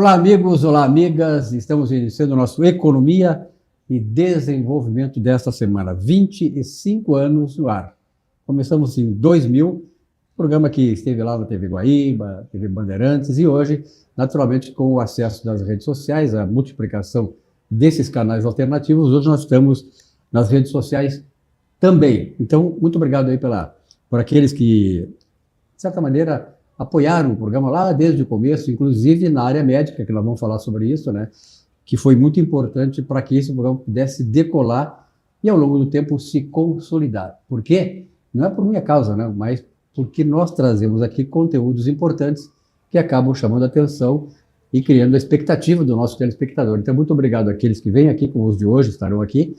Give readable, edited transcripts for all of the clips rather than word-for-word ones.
Olá, amigos, olá, amigas. Estamos iniciando o nosso Economia e Desenvolvimento desta semana. 25 anos no ar. Começamos em 2000, programa que esteve lá na TV Guaíba, TV Bandeirantes, e hoje, naturalmente, com o acesso das redes sociais, a multiplicação desses canais alternativos, hoje nós estamos nas redes sociais também. Então, muito obrigado aí por aqueles que, de certa maneira, apoiaram o programa lá desde o começo, inclusive na área médica, que nós vamos falar sobre isso, né? Que foi muito importante para que esse programa pudesse decolar e, ao longo do tempo, se consolidar. Por quê? Não é por minha causa, né? Mas porque nós trazemos aqui conteúdos importantes que acabam chamando a atenção e criando a expectativa do nosso telespectador. Então, muito obrigado àqueles que vêm aqui, como os de hoje estarão aqui,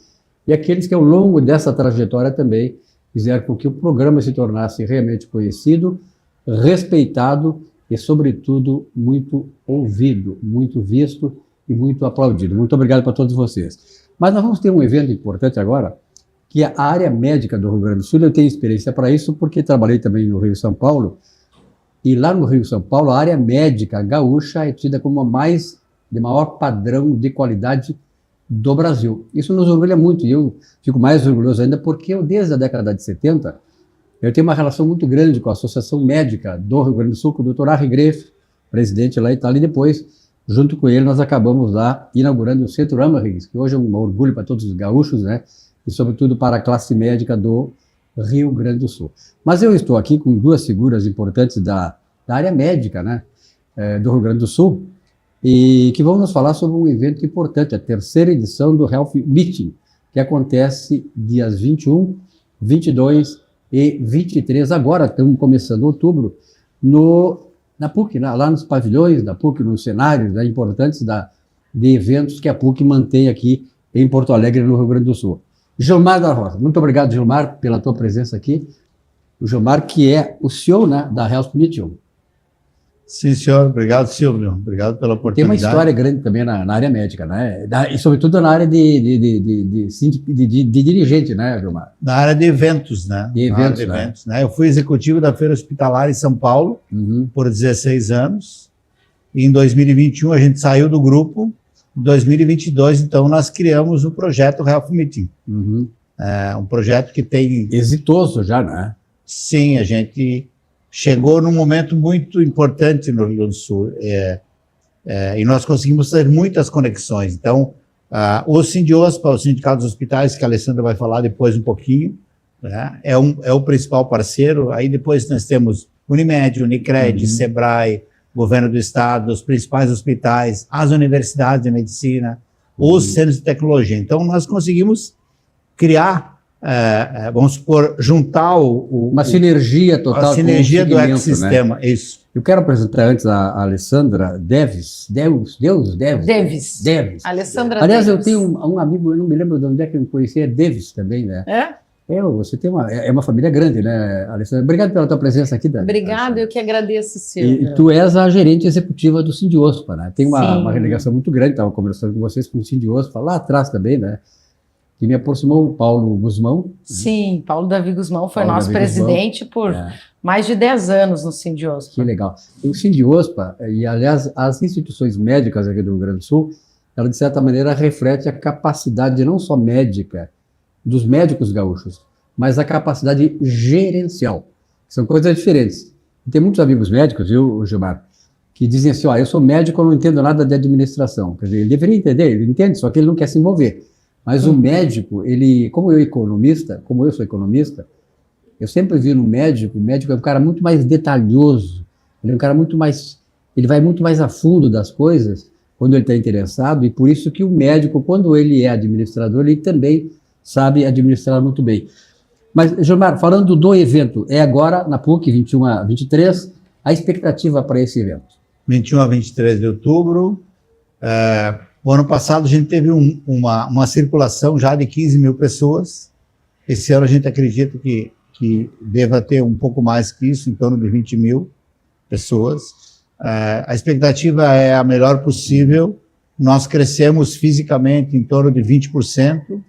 e àqueles que, ao longo dessa trajetória também, fizeram com que o programa se tornasse realmente conhecido, respeitado e, sobretudo, muito ouvido, muito visto e muito aplaudido. Muito obrigado para todos vocês. Mas nós vamos ter um evento importante agora, que é a área médica do Rio Grande do Sul. Eu tenho experiência para isso porque trabalhei também no Rio e São Paulo, e lá no Rio e São Paulo a área médica gaúcha é tida como a de maior padrão de qualidade do Brasil. Isso nos orgulha muito, e eu fico mais orgulhoso ainda porque eu, desde a década de 70, eu tenho uma relação muito grande com a Associação Médica do Rio Grande do Sul, com o Dr. Harry Greff, presidente lá e tal, e depois, junto com ele, nós acabamos lá inaugurando o Centro Amherst, que hoje é um orgulho para todos os gaúchos, né, e sobretudo para a classe médica do Rio Grande do Sul. Mas eu estou aqui com duas figuras importantes da área médica, né, do Rio Grande do Sul, e que vão nos falar sobre um evento importante, a terceira edição do Health Meeting, que acontece dias 21, 22 e 23, agora estamos começando outubro, na PUC, lá nos pavilhões da PUC, nos cenários, né, importantes de eventos que a PUC mantém aqui em Porto Alegre, no Rio Grande do Sul. Gilmar da Rosa, muito obrigado, Gilmar, pela tua presença aqui. O Gilmar, que é o CEO, né, da Health Meeting. Sim, senhor. Obrigado, Silvio. Obrigado pela oportunidade. Tem uma história grande também na área médica, né? E sobretudo na área de dirigente, né, Gilmar? Na área de eventos, né? De eventos, né? Eu fui executivo da Feira Hospitalar em São Paulo por 16 anos. E em 2021 a gente saiu do grupo. Em 2022, então, nós criamos o projeto Health Meeting. É um projeto que tem... Exitoso já, né? Sim, a gente chegou num momento muito importante no Rio Grande do Sul, e nós conseguimos ter muitas conexões. Então, o Sindiospa, o Sindicato dos Hospitais, que a Alessandra vai falar depois um pouquinho, né, é o principal parceiro. Aí depois nós temos Unimed, Unicred, Sebrae, Governo do Estado, os principais hospitais, as universidades de medicina, os centros de tecnologia. Então, nós conseguimos criar, vamos supor, juntar uma sinergia total. A sinergia do ecossistema, né? Isso. Eu quero apresentar antes a Alessandra Deves. Alessandra Aliás, Deves. Eu tenho um amigo, eu não me lembro de onde é que eu conheci, é Deves também, né? Você tem uma família grande, né, Alessandra? Obrigado pela tua presença aqui, Dani. Obrigada, eu que agradeço, Silvio. E tu és a gerente executiva do Sindiospa, né? Tem uma ligação muito grande, estava conversando com vocês com o Sindiospa lá atrás também, né? Que me aproximou o Paulo Guzmão. Sim, Paulo Davi Guzmão foi nosso presidente por mais de 10 anos no Sindiospa. Que legal. O Sindiospa, e aliás, as instituições médicas aqui do Rio Grande do Sul, ela de certa maneira reflete a capacidade não só médica dos médicos gaúchos, mas a capacidade gerencial. São coisas diferentes. E tem muitos amigos médicos, viu, Gilmar, que dizem assim, eu sou médico, eu não entendo nada de administração. Quer dizer, ele deveria entender, ele entende, só que ele não quer se envolver. Mas o médico, como eu sou economista, eu sempre vi no médico, o médico é um cara muito mais detalhoso, ele é um cara ele vai muito mais a fundo das coisas quando ele está interessado, e por isso que o médico, quando ele é administrador, ele também sabe administrar muito bem. Mas, Gilmar, falando do evento, é agora na PUC, 21 a 23, a expectativa para esse evento? 21 a 23 de outubro. O ano passado a gente teve uma circulação já de 15 mil pessoas. Esse ano a gente acredita que deva ter um pouco mais que isso, em torno de 20 mil pessoas. A expectativa é a melhor possível. Nós crescemos fisicamente em torno de 20%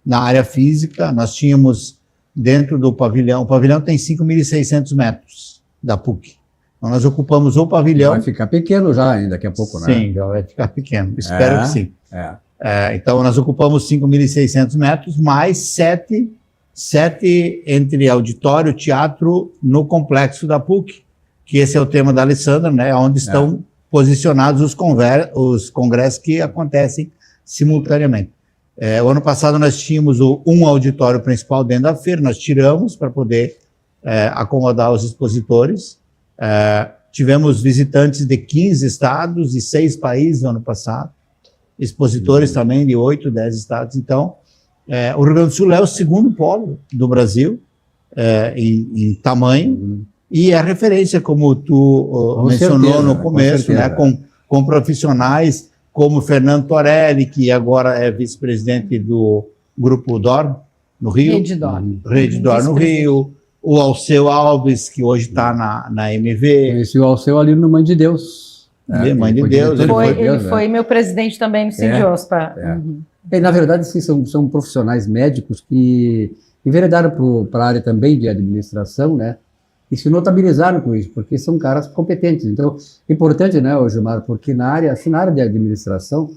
na área física. Nós tínhamos dentro do pavilhão, o pavilhão tem 5.600 metros da PUC. Então, nós ocupamos o pavilhão. Vai ficar pequeno já, daqui a pouco, né? Sim, já vai ficar pequeno. Espero que sim. É. Então, nós ocupamos 5.600 metros, mais sete entre auditório, teatro, no complexo da PUC, que esse é o tema da Alessandra, né? Onde estão posicionados os congressos que acontecem simultaneamente. O ano passado nós tínhamos um auditório principal dentro da feira, nós tiramos para poder acomodar os expositores. Tivemos visitantes de 15 estados e 6 países no ano passado, expositores também de 8, 10 estados. Então, o Rio Grande do Sul é o segundo polo do Brasil em tamanho e é referência, como tu mencionou no começo, né, com profissionais como Fernando Torelli, que agora é vice-presidente do Grupo DOR no Rio. Rede DOR no Rio. O Alceu Alves, que hoje está na MV. Conheci o Alceu ali no Mãe de Deus. Mãe de Deus. Ele foi meu presidente também no Sindiospa. Na verdade, sim, são profissionais médicos que enveredaram para a área também de administração, né? E se notabilizaram com isso, porque são caras competentes. Então, é importante, né, Gilmar, porque na área de administração,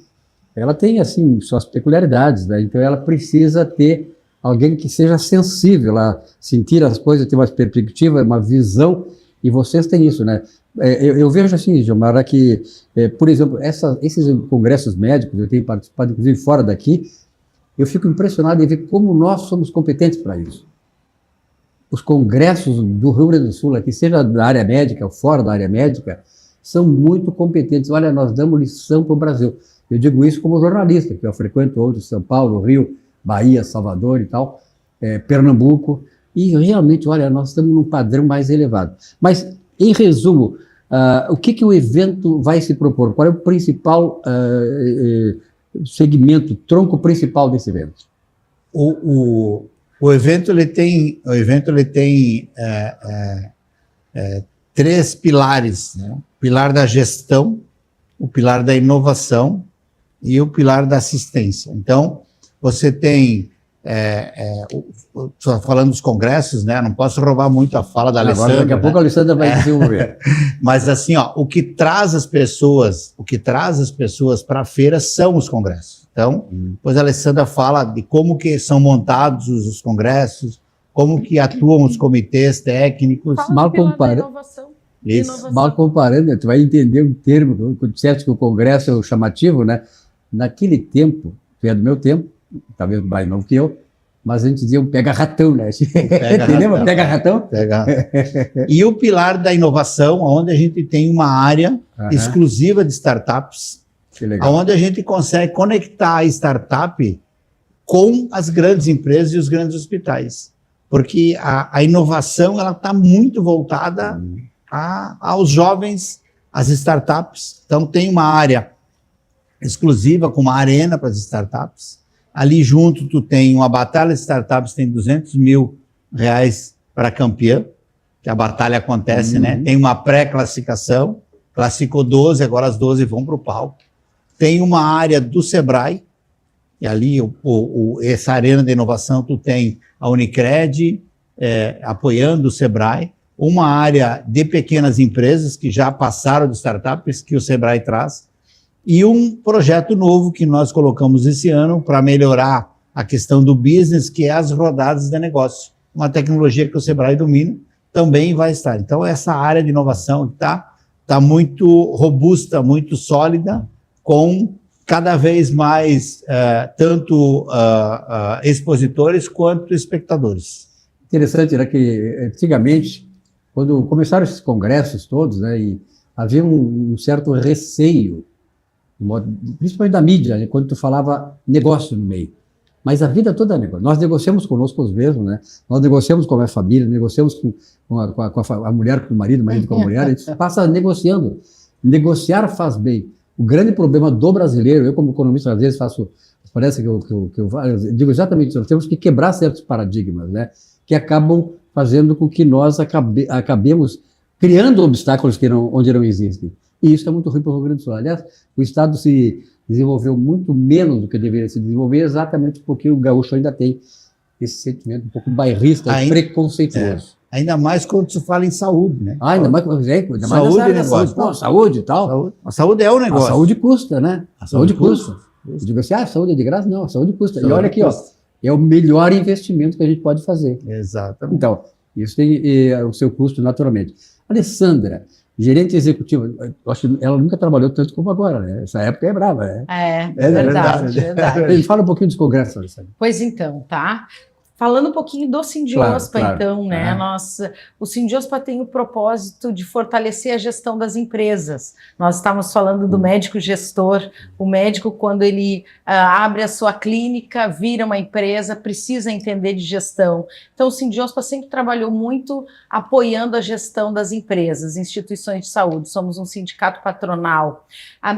ela tem, assim, suas peculiaridades, né? Então, ela precisa ter alguém que seja sensível a sentir as coisas, ter uma perspectiva, uma visão, e vocês têm isso, né? Eu vejo assim, Gilmar, que, por exemplo, esses congressos médicos, eu tenho participado, inclusive, fora daqui, eu fico impressionado em ver como nós somos competentes para isso. Os congressos do Rio Grande do Sul, aqui, seja da área médica ou fora da área médica, são muito competentes. Olha, nós damos lição para o Brasil. Eu digo isso como jornalista, que eu frequento outros, São Paulo, Rio, Bahia, Salvador e tal, Pernambuco, e realmente, olha, nós estamos num padrão mais elevado. Mas, em resumo, o que o evento vai se propor? Qual é o principal segmento, tronco principal desse evento? O evento ele tem 3 pilares, né? O pilar da gestão, o pilar da inovação e o pilar da assistência. Então, você tem, falando dos congressos, né? Não posso roubar muito a fala da Alessandra. Daqui a pouco a Alessandra vai desenvolver. Mas assim, o que traz as pessoas para a feira são os congressos. Então, depois a Alessandra fala de como que são montados os congressos, como que atuam os comitês técnicos. Mal comparando, tu vai entender um termo, quando disseste que o congresso é o chamativo, né? Naquele tempo, que é do meu tempo, talvez mais novo que eu, mas a gente dizia um pega-ratão, né? Pega-ratão? E o pilar da inovação, onde a gente tem uma área exclusiva de startups, onde a gente consegue conectar a startup com as grandes empresas e os grandes hospitais. Porque a inovação está muito voltada aos jovens, às startups. Então, tem uma área exclusiva, com uma arena para as startups. Ali junto, tu tem uma batalha de startups, tem R$200 mil para campeã, que a batalha acontece, né? Tem uma pré-classificação, classificou 12, agora as 12 vão para o palco. Tem uma área do Sebrae, e ali, essa arena de inovação, tu tem a Unicred apoiando o Sebrae, uma área de pequenas empresas que já passaram de startups, que o Sebrae traz, e um projeto novo que nós colocamos esse ano para melhorar a questão do business, que é as rodadas de negócio. Uma tecnologia que o Sebrae domina também vai estar. Então, essa área de inovação está muito robusta, muito sólida, com cada vez mais tanto expositores quanto espectadores. Interessante, né, que antigamente, quando começaram esses congressos todos, né, e havia um certo receio, principalmente da mídia, né, quando tu falava negócio no meio. Mas a vida toda é negócio. Nós negociamos conosco mesmos, né? Nós negociamos com a minha família, negociamos com a mulher com o marido com a mulher, a gente passa negociando. Negociar faz bem. O grande problema do brasileiro, eu como economista às vezes parece que eu digo exatamente isso, nós temos que quebrar certos paradigmas, né? Que acabam fazendo com que nós acabemos criando obstáculos onde não existem. E isso é muito ruim para o Rio Grande do Sul. Aliás, o Estado se desenvolveu muito menos do que deveria se desenvolver, exatamente porque o gaúcho ainda tem esse sentimento um pouco bairrista, preconceituoso. Ainda mais quando se fala em saúde, né? Ainda mais Saúde nessa área e da negócio. saúde. Pô, saúde e tal. A saúde é o A negócio. saúde custa, né? A saúde custa. Eu digo assim, a saúde é de graça? Não, a saúde custa. Saúde e olha aqui, custa. ó, é o melhor investimento que a gente pode fazer. Exatamente. Então, isso tem o seu custo naturalmente. Alessandra, gerente executiva, eu acho que ela nunca trabalhou tanto como agora, né? Essa época é brava, né? É verdade, verdade. Fala um pouquinho dos congressos, Alessandra. Pois então, tá? Falando um pouquinho do Sindiospa, Claro. então, né? O Sindiospa tem o propósito de fortalecer a gestão das empresas. Nós estávamos falando do médico gestor. O médico, quando ele abre a sua clínica, vira uma empresa, precisa entender de gestão. Então, o Sindiospa sempre trabalhou muito apoiando a gestão das empresas, instituições de saúde. Somos um sindicato patronal.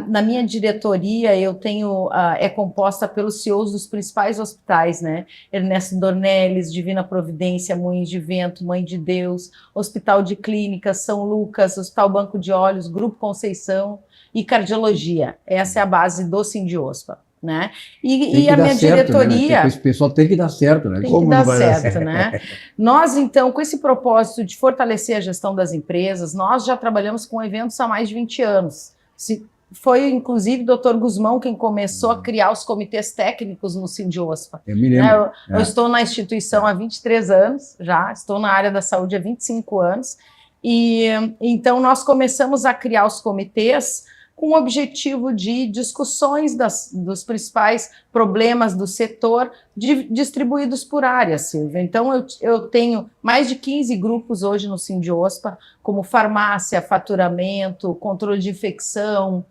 Na minha diretoria, eu tenho é composta pelos CEOs dos principais hospitais, né? Ernesto Dornelles, Divina Providência, Moinhos de Vento, Mãe de Deus, Hospital de Clínicas, São Lucas, Hospital Banco de Olhos, Grupo Conceição e Cardiologia. Essa é a base do Sindiospa, né? E a minha certo, diretoria... né? Esse pessoal tem que dar certo, né? Tem que dar certo, né? Nós, então, com esse propósito de fortalecer a gestão das empresas, nós já trabalhamos com eventos há mais de 20 anos. Foi, inclusive, o Dr. Guzmão quem começou a criar os comitês técnicos no Sindiospa. Eu me lembro. Eu estou na instituição há 23 anos já, estou na área da saúde há 25 anos, e então nós começamos a criar os comitês com o objetivo de discussões dos principais problemas do setor distribuídos por área, Silvia. Então, eu tenho mais de 15 grupos hoje no Sindiospa, como farmácia, faturamento, controle de infecção,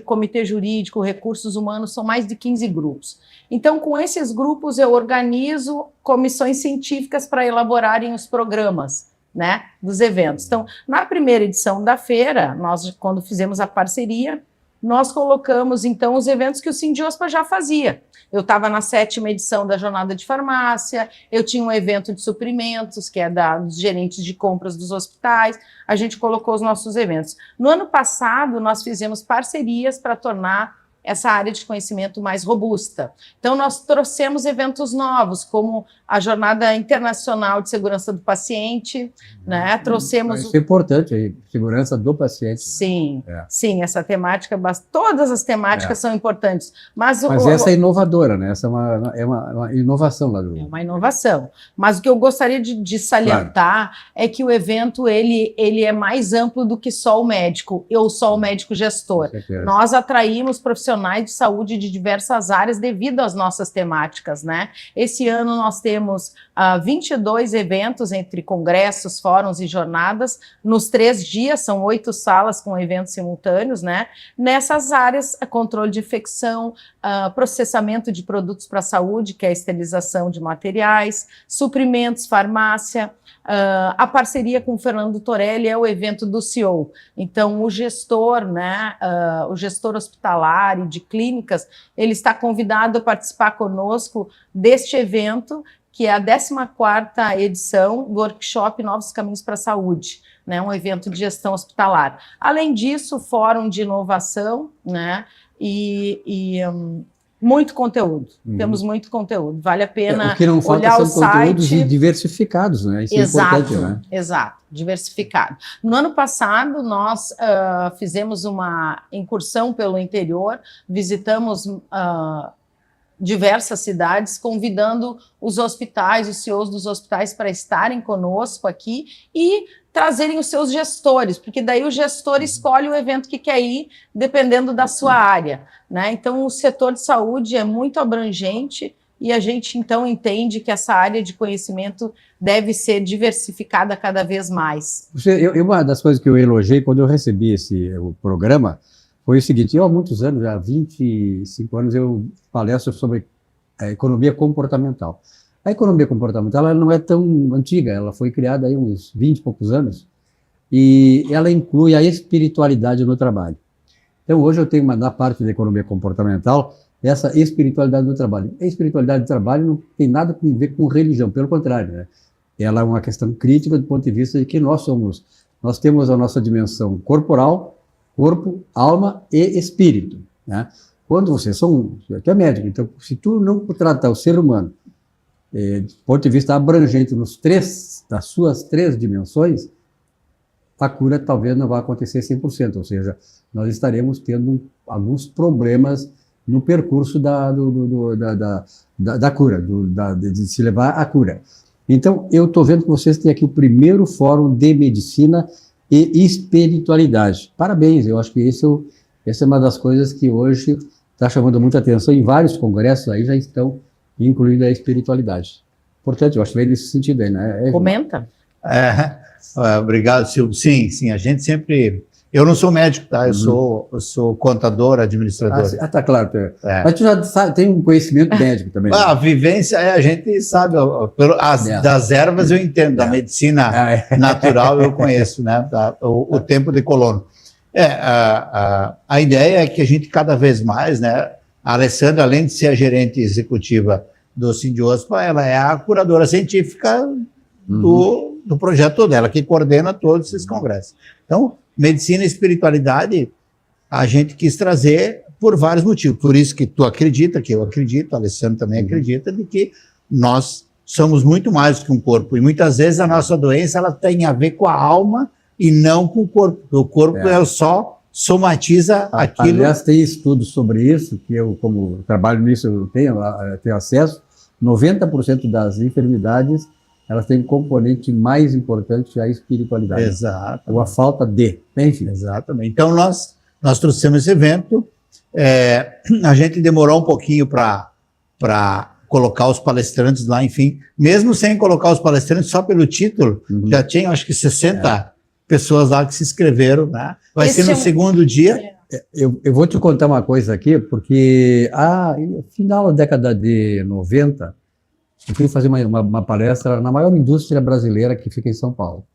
comitê jurídico, recursos humanos, são mais de 15 grupos. Então, com esses grupos, eu organizo comissões científicas para elaborarem os programas, né, dos eventos. Então, na primeira edição da feira, nós, quando fizemos a parceria, nós colocamos, então, os eventos que o Sindiospa já fazia. Eu estava na 7ª edição da Jornada de Farmácia, eu tinha um evento de suprimentos, que é dos gerentes de compras dos hospitais, a gente colocou os nossos eventos. No ano passado, nós fizemos parcerias para tornar essa área de conhecimento mais robusta. Então, nós trouxemos eventos novos, como a Jornada Internacional de Segurança do Paciente, né? Trouxemos... Isso é importante, aí, segurança do paciente. Sim, sim, essa temática, todas as temáticas são importantes. Mas essa é inovadora, né? Essa é uma inovação lá do... É uma inovação. Mas o que eu gostaria de salientar é que o evento, ele é mais amplo do que só o médico, ou só o médico gestor. Nós atraímos profissionais de saúde de diversas áreas devido às nossas temáticas, né? Esse ano nós temos 22 eventos entre congressos, fóruns e jornadas, nos 3 dias, são 8 salas com eventos simultâneos, né? Nessas áreas, controle de infecção, processamento de produtos para a saúde, que é a esterilização de materiais, suprimentos, farmácia. A parceria com o Fernando Torelli é o evento do CEO. Então, o gestor, né, o gestor hospitalar e de clínicas, ele está convidado a participar conosco deste evento, que é a 14ª edição do workshop Novos Caminhos para a Saúde, né, um evento de gestão hospitalar. Além disso, fórum de inovação, né, muito conteúdo. Temos muito conteúdo. Vale a pena o que não falta olhar o são site. Conteúdos diversificados, né? Isso Exato, é importante, né? Exato, diversificado. No ano passado, nós fizemos uma incursão pelo interior, visitamos diversas cidades, convidando os hospitais, os CEOs dos hospitais para estarem conosco aqui e trazerem os seus gestores, porque daí o gestor escolhe o evento que quer ir, dependendo da sua área, né? Então, o setor de saúde é muito abrangente e a gente, então, entende que essa área de conhecimento deve ser diversificada cada vez mais. Uma das coisas que eu elogiei quando eu recebi o programa foi o seguinte: eu há muitos anos, há 25 anos, eu palestro sobre a economia comportamental. A economia comportamental ela não é tão antiga, ela foi criada há uns 20 e poucos anos, e ela inclui a espiritualidade no trabalho. Então, hoje eu tenho na parte da economia comportamental essa espiritualidade no trabalho. A espiritualidade do trabalho não tem nada a ver com religião, pelo contrário, né? Ela é uma questão crítica do ponto de vista de que nós temos a nossa dimensão corporal, corpo, alma e espírito, né? Quando tu é médico, então se tu não tratar o ser humano do ponto de vista abrangente, das suas 3 dimensões, a cura talvez não vá acontecer 100%, ou seja, nós estaremos tendo alguns problemas no percurso da cura, de se levar à cura. Então, eu estou vendo que vocês têm aqui o primeiro fórum de medicina e espiritualidade. Parabéns, eu acho que essa é uma das coisas que hoje está chamando muita atenção, em vários congressos aí já estão incluindo a espiritualidade. Portanto, eu acho que vem nesse sentido aí, né? Comenta. Obrigado, Silvio. Sim, a gente sempre... Eu não sou médico, tá? Eu sou contador, administrador. Tá claro. Mas tu já sabe, tem um conhecimento médico também. Né? A vivência, a gente sabe, das ervas eu entendo, da medicina natural eu conheço, né? O tempo de colono. A ideia é que a gente cada vez mais, né? A Alessandra, além de ser a gerente executiva do Sindiospa, ela é a curadora científica do projeto dela, que coordena todos esses congressos. Então, medicina e espiritualidade, a gente quis trazer por vários motivos. Por isso que tu acredita, que eu acredito, a Alessandra também acredita, de que nós somos muito mais do que um corpo. E muitas vezes a nossa doença ela tem a ver com a alma e não com o corpo. O corpo só somatiza aquilo. Aliás, tem estudos sobre isso, que eu, como trabalho nisso, eu tenho acesso. 90% das enfermidades elas têm um componente mais importante, a espiritualidade. Exato. Ou a falta de. Enfim. Exatamente. Então, nós trouxemos esse evento. A gente demorou um pouquinho para colocar os palestrantes lá, enfim. Mesmo sem colocar os palestrantes, só pelo título, já tinha, acho que 60 pessoas lá que se inscreveram. Né? Vai ser no segundo dia. Eu vou te contar uma coisa aqui, porque no final da década de 90, eu fui fazer uma palestra na maior indústria brasileira que fica em São Paulo.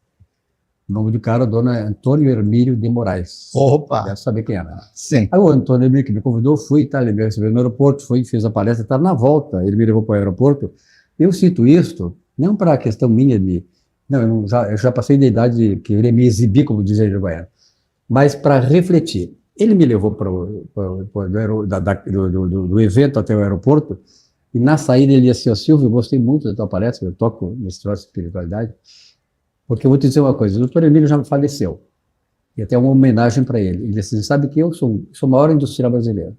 O nome do cara, o dono é Antônio Hermílio de Moraes. Opa! Deve saber quem era. Sim. Aí o Antônio Hermílio que me convidou, ele me recebeu no aeroporto, fez a palestra, estava na volta, ele me levou para o aeroporto. Eu cito isto, não para a questão minha eu já passei da idade de querer me exibir, como dizia o Goiânia, mas para refletir. Ele me levou do evento até o aeroporto, e na saída ele disse assim: Silvio, eu gostei muito da tua palestra, eu toco nesse troço de espiritualidade, porque eu vou te dizer uma coisa, o doutor Emílio já faleceu, e até uma homenagem para ele. Ele disse: sabe que eu sou o maior industrial brasileiro.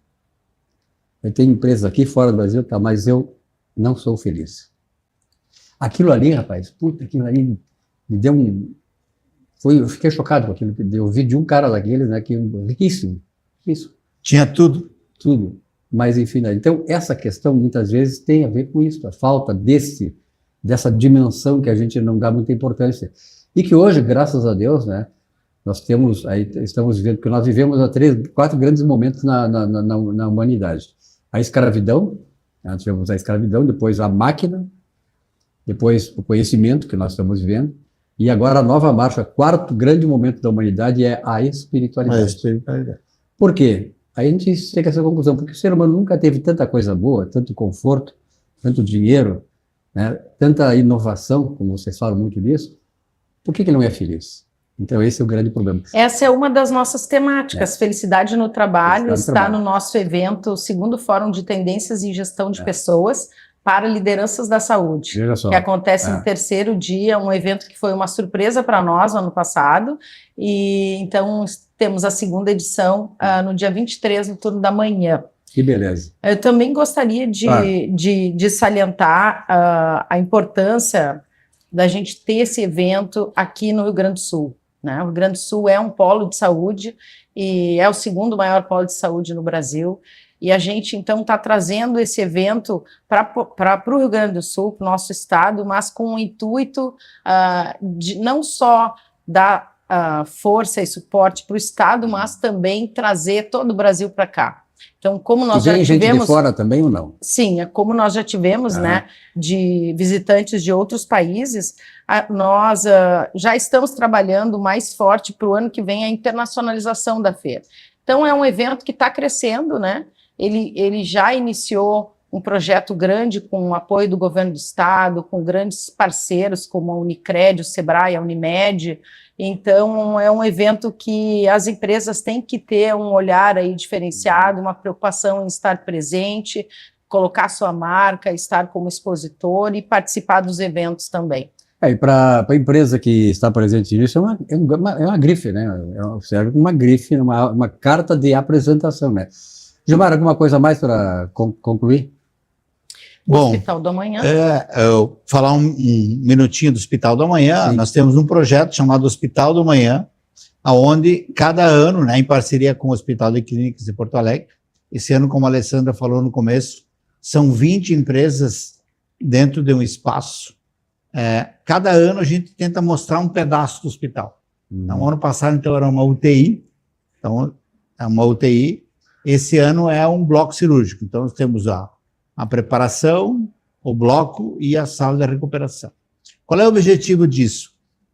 Eu tenho empresas aqui fora do Brasil, mas eu não sou feliz. Aquilo ali, rapaz, aquilo ali me deu eu fiquei chocado com aquilo que eu vi de um cara daquele, né, que riquíssimo, isso. Tinha tudo. Tudo. Mas, enfim, então, essa questão, muitas vezes, tem a ver com isso, a falta dessa dimensão que a gente não dá muita importância. E que hoje, graças a Deus, né, estamos vivendo, porque nós vivemos 4 grandes momentos na humanidade. A escravidão, nós tivemos a escravidão, depois a máquina, depois o conhecimento, que nós estamos vivendo, e agora a nova marcha, 4º grande momento da humanidade é a espiritualidade. Por quê? Aí a gente chega a essa conclusão, porque o ser humano nunca teve tanta coisa boa, tanto conforto, tanto dinheiro, né, tanta inovação, como vocês falam muito disso, por que ele não é feliz? Então esse é o grande problema. Essa é uma das nossas temáticas, Felicidade no Trabalho, está no nosso evento, o 2º Fórum de Tendências e Gestão de Pessoas para Lideranças da Saúde, que acontece no 3º dia, um evento que foi uma surpresa para nós no ano passado, e então temos a 2ª edição no dia 23, no turno da manhã. Que beleza. Eu também gostaria de salientar a importância da gente ter esse evento aqui no Rio Grande do Sul. Né? O Rio Grande do Sul é um polo de saúde e é o 2º maior polo de saúde no Brasil. E a gente, então, está trazendo esse evento para o Rio Grande do Sul, para o nosso estado, mas com o intuito de não só dar força e suporte para o estado, mas também trazer todo o Brasil para cá. Então, como nós já tivemos... gente de fora também ou não? Sim, como nós já tivemos, né, de visitantes de outros países, nós já estamos trabalhando mais forte para o ano que vem a internacionalização da feira. Então, é um evento que está crescendo, né? Ele já iniciou um projeto grande com o apoio do governo do estado, com grandes parceiros como a Unicred, o Sebrae, a Unimed. Então, é um evento que as empresas têm que ter um olhar aí diferenciado, uma preocupação em estar presente, colocar sua marca, estar como expositor e participar dos eventos também. E para a empresa que está presente nisso, é uma grife, né? Serve como uma grife, uma carta de apresentação, né? Gilmar, alguma coisa mais para concluir? Bom, Hospital do Amanhã. Eu falar um minutinho do Hospital do Amanhã. Sim. Nós temos um projeto chamado Hospital do Amanhã, onde cada ano, né, em parceria com o Hospital de Clínicas de Porto Alegre, esse ano, como a Alessandra falou no começo, são 20 empresas dentro de um espaço. Cada ano a gente tenta mostrar um pedaço do hospital. Então, ano passado, então, era uma UTI. Então, é uma UTI. Esse ano é um bloco cirúrgico. Então, nós temos a preparação, o bloco e a sala de recuperação. Qual é o objetivo disso?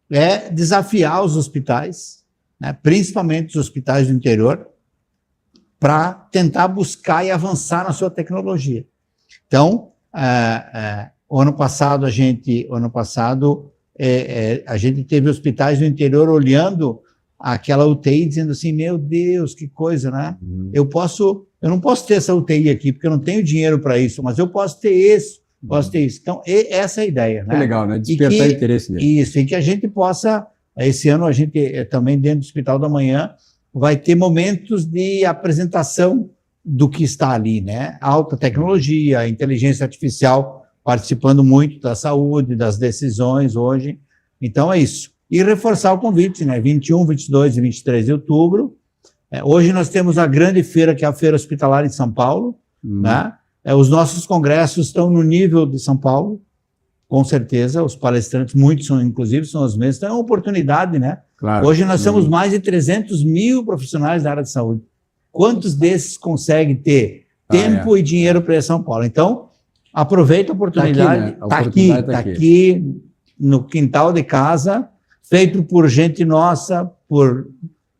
É desafiar os hospitais, né, principalmente os hospitais do interior, para tentar buscar e avançar na sua tecnologia. Então, o ano passado a gente teve hospitais do interior olhando aquela UTI dizendo assim, meu Deus, que coisa, né? Eu não posso ter essa UTI aqui porque eu não tenho dinheiro para isso, mas eu posso ter isso, posso ter isso. Então, essa é a ideia, né? É legal, né? Despertar interesse nele. Isso, e que a gente possa, esse ano a gente também dentro do Hospital da Manhã vai ter momentos de apresentação do que está ali, né? Alta tecnologia, inteligência artificial participando muito da saúde, das decisões hoje. Então é isso. E reforçar o convite, né? 21, 22 e 23 de outubro. Hoje nós temos a grande feira, que é a Feira Hospitalar em São Paulo, né? Os nossos congressos estão no nível de São Paulo, com certeza, os palestrantes, muitos são, inclusive, são os mesmos, então é uma oportunidade, né? Claro. Hoje nós temos mais de 300 mil profissionais da área de saúde. Quantos desses conseguem ter tempo e dinheiro para ir a São Paulo? Então, aproveita a oportunidade, está aqui no quintal de casa, feito por gente nossa, por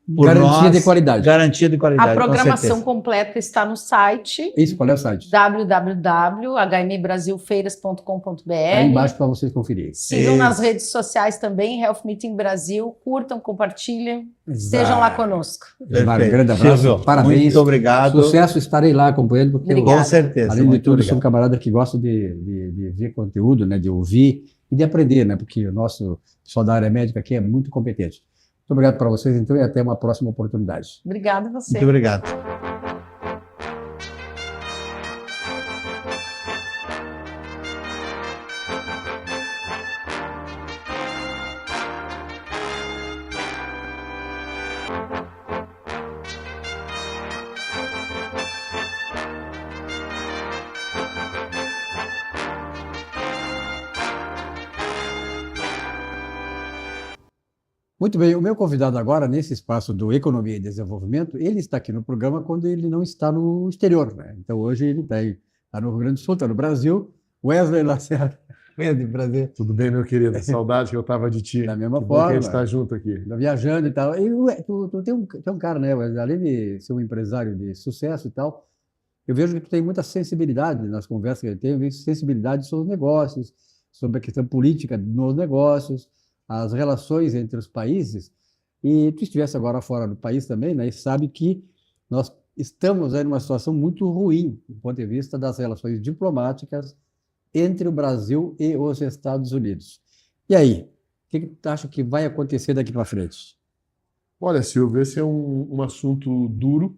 garantia de qualidade. Garantia de qualidade. A programação completa está no site. Isso, qual é o site? www.hmbrasilfeiras.com.br. Aí embaixo para vocês conferirem. Sigam nas redes sociais também, Health Meeting Brasil. Curtam, compartilhem. Estejam lá conosco. Um grande abraço. Parabéns. Muito obrado. Sucesso, estarei lá acompanhando. Porque com certeza. Além de tudo, sou um camarada que gosta de ver conteúdo, né, de ouvir e de aprender, né, porque o nosso pessoal da área médica aqui é muito competente. Muito obrigado para vocês, então, e até uma próxima oportunidade. Obrigada a você. Muito obrigado. Muito bem, o meu convidado agora, nesse espaço do Economia e Desenvolvimento, ele está aqui no programa quando ele não está no exterior, né? Então, hoje ele está no Rio Grande do Sul, está no Brasil. Wesley Lacerda. Wesley, prazer. Tudo bem, meu querido? Saudade que eu estava de ti. Da mesma que forma. Bom que a gente está junto aqui. Está viajando e tal. E tu tem um cara, né, Wesley? Além de ser um empresário de sucesso e tal, eu vejo que tu tem muita sensibilidade nas conversas que ele tem, eu vejo sensibilidade sobre os negócios, sobre a questão política nos negócios, as relações entre os países, e tu estivesse agora fora do país também, né, e sabe que nós estamos aí numa situação muito ruim, do ponto de vista das relações diplomáticas entre o Brasil e os Estados Unidos. E aí, o que tu acha que vai acontecer daqui para frente? Olha, Silvio, esse é um assunto duro,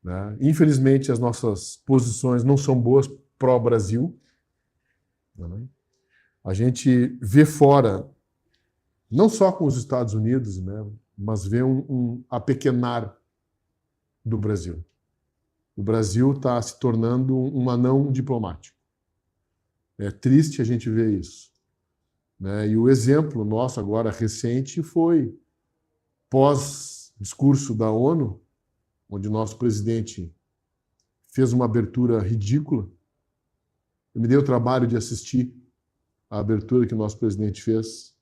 né? Infelizmente, as nossas posições não são boas pró-Brasil, né? A gente vê fora, não só com os Estados Unidos, né, mas vê um apequenar do Brasil. O Brasil está se tornando um anão diplomático. É triste a gente ver isso, né? E o exemplo nosso agora recente foi pós-discurso da ONU, onde nosso presidente fez uma abertura ridícula. Eu me dei o trabalho de assistir a abertura que o nosso presidente fez,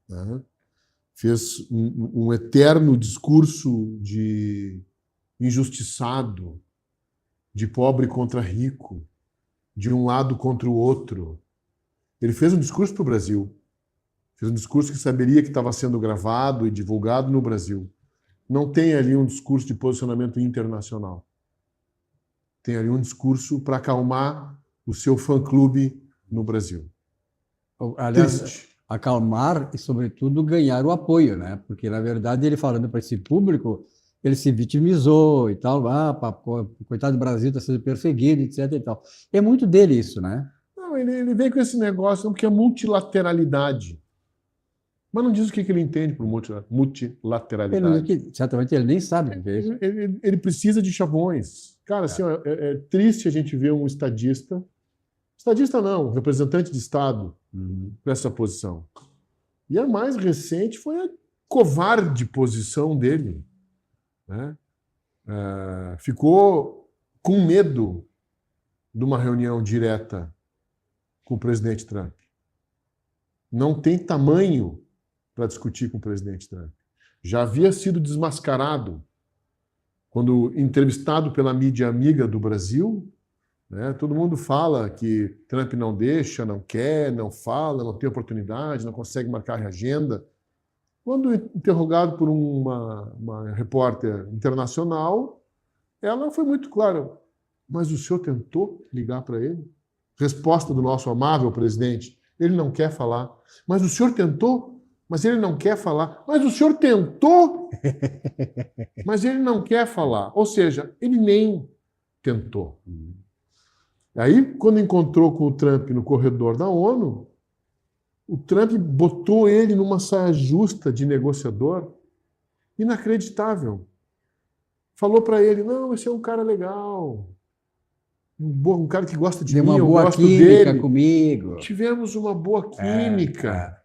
né? Fez um eterno discurso de injustiçado, de pobre contra rico, de um lado contra o outro. Ele fez um discurso para o Brasil, fez um discurso que saberia que estava sendo gravado e divulgado no Brasil. Não tem ali um discurso de posicionamento internacional. tem ali um discurso para acalmar o seu fã-clube no Brasil. Aliás, Triste. acalmar e, sobretudo, ganhar o apoio, né? Porque, na verdade, ele falando para esse público, ele se vitimizou e tal, coitado do Brasil, está sendo perseguido, etc. e tal. É muito dele isso, né? Não, ele vem com esse negócio porque é multilateralidade. Mas não diz o que ele entende por multilateralidade. Certamente ele nem sabe o que é isso. Ele precisa de chavões. Cara, assim, ó, é triste a gente ver um estadista não, um representante de Estado nessa posição. E a mais recente foi a covarde posição dele, né? Ficou com medo de uma reunião direta com o presidente Trump. Não tem tamanho para discutir com o presidente Trump. Já havia sido desmascarado quando entrevistado pela mídia amiga do Brasil, né, todo mundo fala que Trump não deixa, não quer, não fala, não tem oportunidade, não consegue marcar a agenda. Quando interrogado por uma repórter internacional, ela foi muito clara. Mas o senhor tentou ligar para ele? Resposta do nosso amável presidente: ele não quer falar. Mas o senhor tentou? Mas ele não quer falar. Mas o senhor tentou? Mas ele não quer falar. Ou seja, ele nem tentou. Aí, quando encontrou com o Trump no corredor da ONU, o Trump botou ele numa saia justa de negociador, inacreditável. Falou para ele: não, esse é um cara legal, um cara que gosta de mim, eu gosto dele. Comigo. Tivemos uma boa química.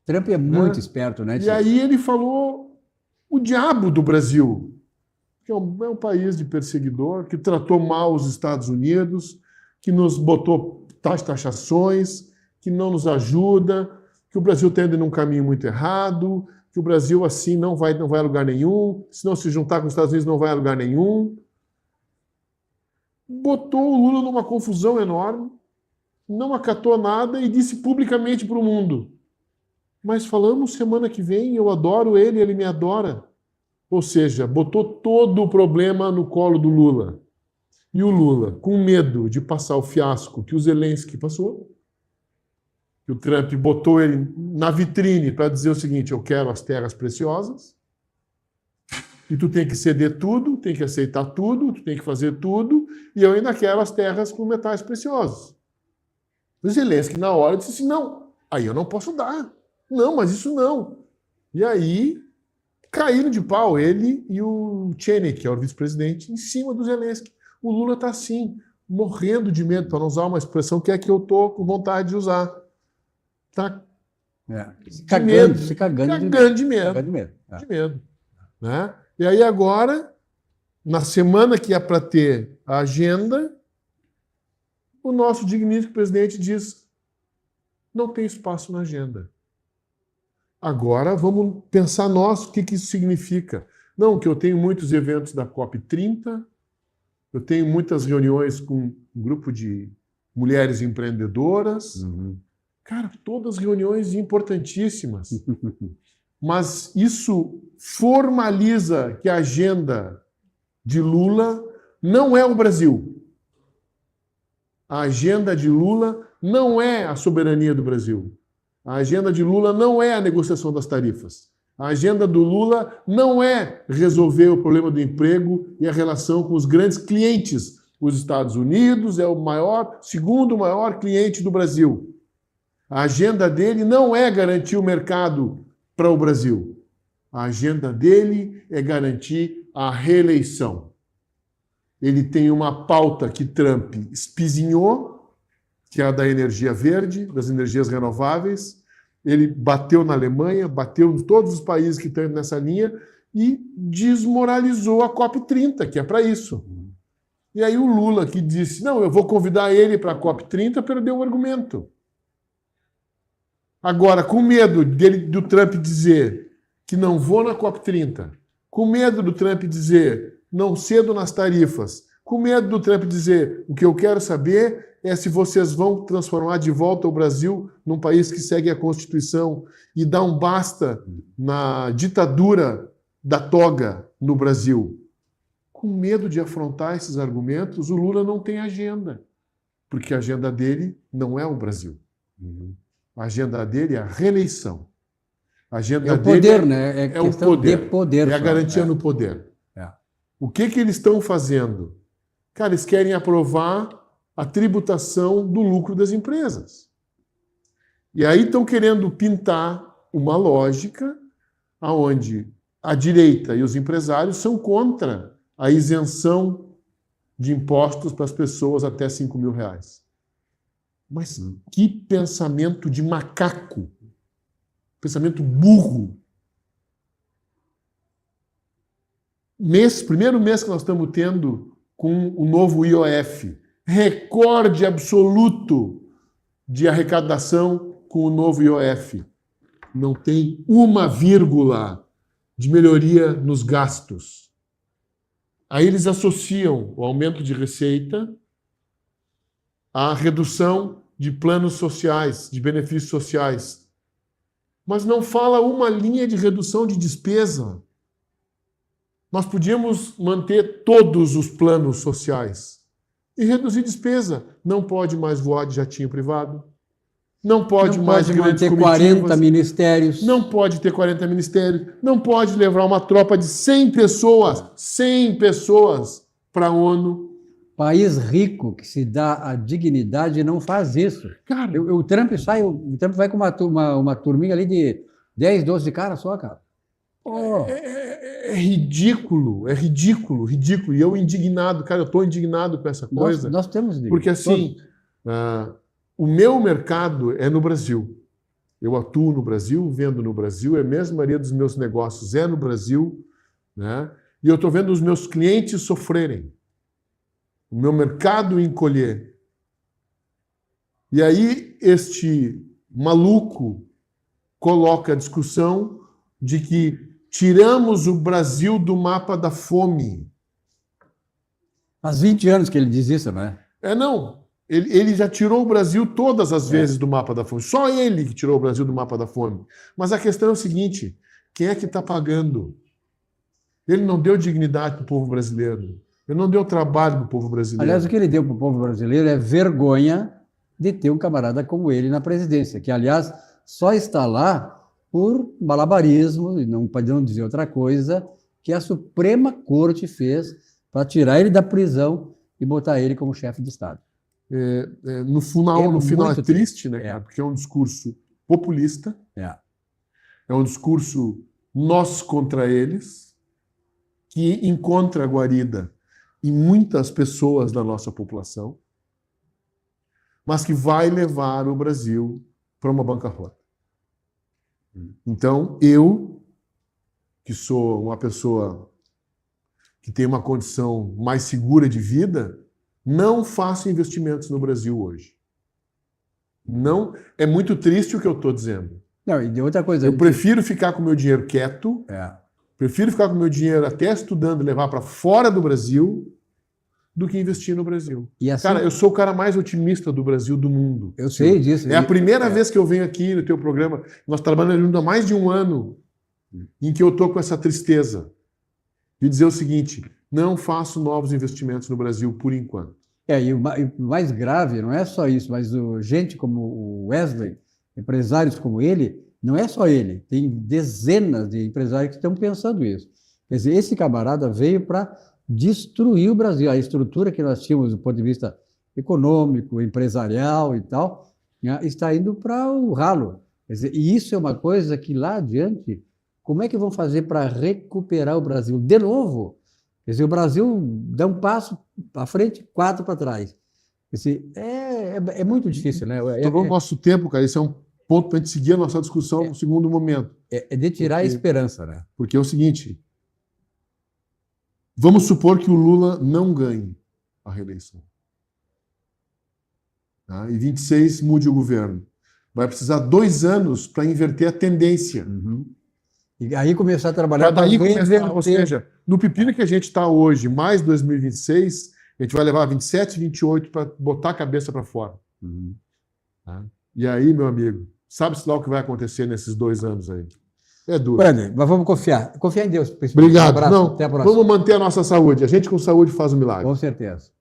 Trump é muito esperto, né? E aí ele falou o diabo do Brasil, que é um país de perseguidor, que tratou mal os Estados Unidos, que nos botou taxações, que não nos ajuda, que o Brasil está indo num caminho muito errado, que o Brasil assim não vai a lugar nenhum, se não se juntar com os Estados Unidos não vai a lugar nenhum. Botou o Lula numa confusão enorme, não acatou nada e disse publicamente para o mundo: mas falamos semana que vem, eu adoro ele, ele me adora. Ou seja, botou todo o problema no colo do Lula. E o Lula, com medo de passar o fiasco que o Zelensky passou, que o Trump botou ele na vitrine para dizer o seguinte: eu quero as terras preciosas, e tu tem que ceder tudo, tem que aceitar tudo, tu tem que fazer tudo, e eu ainda quero as terras com metais preciosos. O Zelensky, na hora, disse assim: não, aí eu não posso dar. Não, mas isso não. E aí caíram de pau ele e o Cheney, que é o vice-presidente, em cima do Zelensky. O Lula está assim, morrendo de medo, para não usar uma expressão que é que eu estou com vontade de usar. Está se cagando de medo. De medo. Né? E aí agora, na semana que é para ter a agenda, o nosso digníssimo presidente diz: não tem espaço na agenda. Agora vamos pensar nós o que isso significa. Não, que eu tenho muitos eventos da COP30, eu tenho muitas reuniões com um grupo de mulheres empreendedoras. Cara, todas reuniões importantíssimas. Mas isso formaliza que a agenda de Lula não é o Brasil. A agenda de Lula não é a soberania do Brasil. A agenda de Lula não é a negociação das tarifas. A agenda do Lula não é resolver o problema do emprego e a relação com os grandes clientes. Os Estados Unidos é o segundo maior cliente do Brasil. A agenda dele não é garantir o mercado para o Brasil. A agenda dele é garantir a reeleição. Ele tem uma pauta que Trump espizinhou, que é a da energia verde, das energias renováveis. Ele bateu na Alemanha, bateu em todos os países que estão nessa linha e desmoralizou a COP30, que é para isso. E aí o Lula, que disse: não, eu vou convidar ele para a COP30, perdeu o argumento. Agora, com medo do Trump dizer que não vou na COP30, com medo do Trump dizer não cedo nas tarifas, com medo do Trump dizer: o que eu quero saber é se vocês vão transformar de volta o Brasil num país que segue a Constituição e dá um basta na ditadura da toga no Brasil. com medo de afrontar esses argumentos, o Lula não tem agenda. Porque a agenda dele não é o Brasil. A agenda dele é a reeleição. A agenda É o dele poder, né? É o questão de poder. É a só. garantia no poder. O que eles estão fazendo? Cara, eles querem aprovar a tributação do lucro das empresas. E aí estão querendo pintar uma lógica onde a direita e os empresários são contra a isenção de impostos para as pessoas até R$5.000. Mas que pensamento de macaco! Pensamento burro! Primeiro mês que nós estamos tendo com o novo IOF, recorde absoluto de arrecadação com o novo IOF. Não tem uma vírgula de melhoria nos gastos. Aí eles associam o aumento de receita à redução de planos sociais, de benefícios sociais. Mas não fala uma linha de redução de despesa. Nós podíamos manter todos os planos sociais e reduzir despesa. Não pode mais voar de jatinho privado. Não pode mais manter 40 ministérios. Não pode ter 40 ministérios. Não pode levar uma tropa de 100 pessoas para a ONU. País rico que se dá a dignidade não faz isso. Cara, O Trump vai com uma turminha ali de 10, 12 caras só, cara. Oh. é ridículo, ridículo. E eu indignado, cara, eu estou indignado com essa coisa. Nós temos... Porque assim, o meu mercado é no Brasil. Eu atuo no Brasil, vendo no Brasil, a mesma maioria dos meus negócios é no Brasil, né? E eu estou vendo os meus clientes sofrerem. O meu mercado encolher. E aí este maluco coloca a discussão de que tiramos o Brasil do mapa da fome. Faz 20 anos que ele diz isso, não é? Não. Ele já tirou o Brasil todas as vezes do mapa da fome. Só ele que tirou o Brasil do mapa da fome. Mas a questão é o seguinte, quem é que está pagando? Ele não deu dignidade para o povo brasileiro. Ele não deu trabalho para o povo brasileiro. Aliás, o que ele deu para o povo brasileiro é vergonha de ter um camarada como ele na presidência, que, aliás, só está lá por malabarismo, e não podemos dizer outra coisa, que a Suprema Corte fez para tirar ele da prisão e botar ele como chefe de Estado. No final é triste, né, cara? Porque é um discurso populista, é um discurso nós contra eles, que encontra guarida em muitas pessoas da nossa população, mas que vai levar o Brasil para uma bancarrota. Então, eu, que sou uma pessoa que tem uma condição mais segura de vida, não faço investimentos no Brasil hoje. Não, é muito triste o que eu estou dizendo. Não, e de outra coisa... Eu prefiro ficar com o meu dinheiro quieto, prefiro ficar com o meu dinheiro até estudando e levar para fora do Brasil, do que investir no Brasil. E assim, cara, eu sou o cara mais otimista do Brasil, do mundo. Eu sei disso. É a primeira vez que eu venho aqui no teu programa. Nós trabalhamos juntos há mais de um ano em que eu estou com essa tristeza de dizer o seguinte, não faço novos investimentos no Brasil por enquanto. E o mais grave não é só isso, mas gente como o Wesley, empresários como ele, não é só ele, tem dezenas de empresários que estão pensando isso. Quer dizer, esse camarada veio para destruir o Brasil. A estrutura que nós tínhamos do ponto de vista econômico, empresarial e tal, está indo para o ralo. Quer dizer, e isso é uma coisa que lá adiante, como é que vão fazer para recuperar o Brasil? De novo, quer dizer, o Brasil dá um passo para frente, 4 para trás. Quer dizer, é muito difícil, né? Então, nosso tempo, cara, isso é um ponto para a gente seguir a nossa discussão no segundo momento. É de tirar a esperança, né? Porque é o seguinte, vamos supor que o Lula não ganhe a reeleição. Tá? E 26 mude o governo. Vai precisar 2 anos para inverter a tendência. E aí começar a trabalhar para ou seja, no pepino que a gente está hoje, mais 2026, a gente vai levar 27, 28 para botar a cabeça para fora. Tá? E aí, meu amigo, sabe-se lá o que vai acontecer nesses 2 anos aí? É duro. Brandon, mas vamos confiar. Confiar em Deus. Obrigado. Um abraço, Não, até a próxima. vamos manter a nossa saúde. A gente com saúde faz um milagre. Com certeza.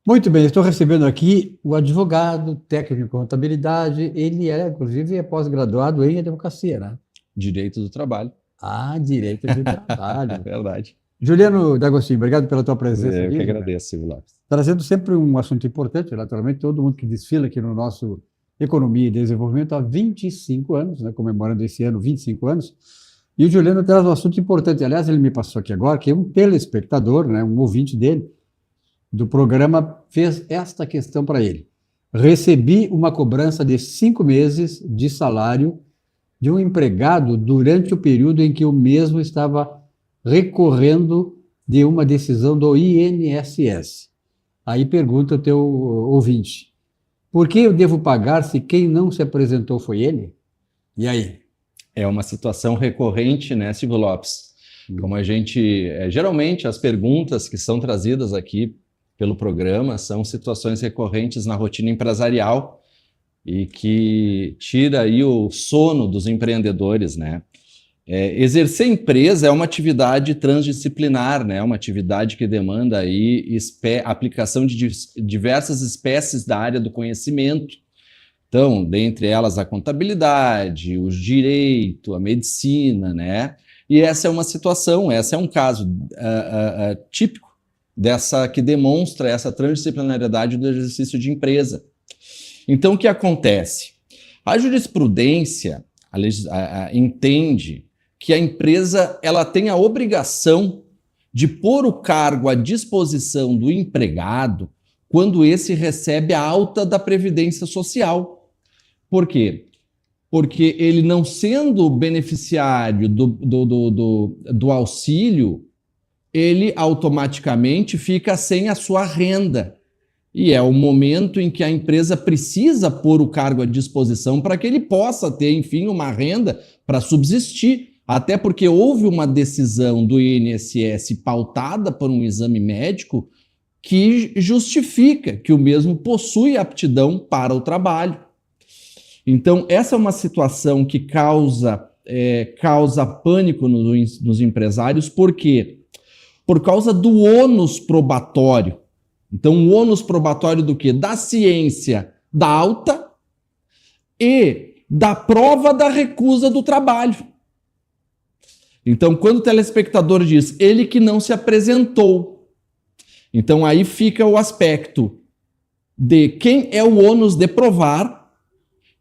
Muito bem, estou recebendo aqui o advogado, técnico em contabilidade. Ele inclusive, é pós-graduado em advocacia, né? Direito do trabalho. Direito de trabalho. Verdade. Juliano D'Agostinho, obrigado pela tua presença Eu aqui. que agradeço, Silvio Lopes. Trazendo sempre um assunto importante, naturalmente, todo mundo que desfila aqui no nosso Economia e Desenvolvimento há 25 anos, né, comemorando esse ano 25 anos, e o Juliano traz um assunto importante. Aliás, ele me passou aqui agora, que é um telespectador, né, um ouvinte dele, do programa, fez esta questão para ele. Recebi uma cobrança de 5 meses de salário de um empregado durante o período em que o mesmo estava recorrendo de uma decisão do INSS. Aí pergunta o teu ouvinte, por que eu devo pagar se quem não se apresentou foi ele? E aí? É uma situação recorrente, né, Silvio Lopes? Como a gente... geralmente, as perguntas que são trazidas aqui pelo programa são situações recorrentes na rotina empresarial e que tira aí o sono dos empreendedores, né? Exercer empresa é uma atividade transdisciplinar, né? Uma atividade que demanda aí aplicação de diversas espécies da área do conhecimento. Então, dentre elas a contabilidade, o direito, a medicina, né? E essa é uma situação, esse é um caso típico que demonstra essa transdisciplinariedade do exercício de empresa. Então, o que acontece? A jurisprudência entende que a empresa ela tem a obrigação de pôr o cargo à disposição do empregado quando esse recebe a alta da Previdência Social. Por quê? Porque ele, não sendo beneficiário do auxílio, ele automaticamente fica sem a sua renda. E é o momento em que a empresa precisa pôr o cargo à disposição para que ele possa ter, enfim, uma renda para subsistir. Até porque houve uma decisão do INSS pautada por um exame médico que justifica que o mesmo possui aptidão para o trabalho. Então, essa é uma situação que causa pânico nos empresários. Por quê? Por causa do ônus probatório. Então, o ônus probatório do quê? Da ciência da alta e da prova da recusa do trabalho. Então, quando o telespectador diz ele que não se apresentou, então aí fica o aspecto de quem é o ônus de provar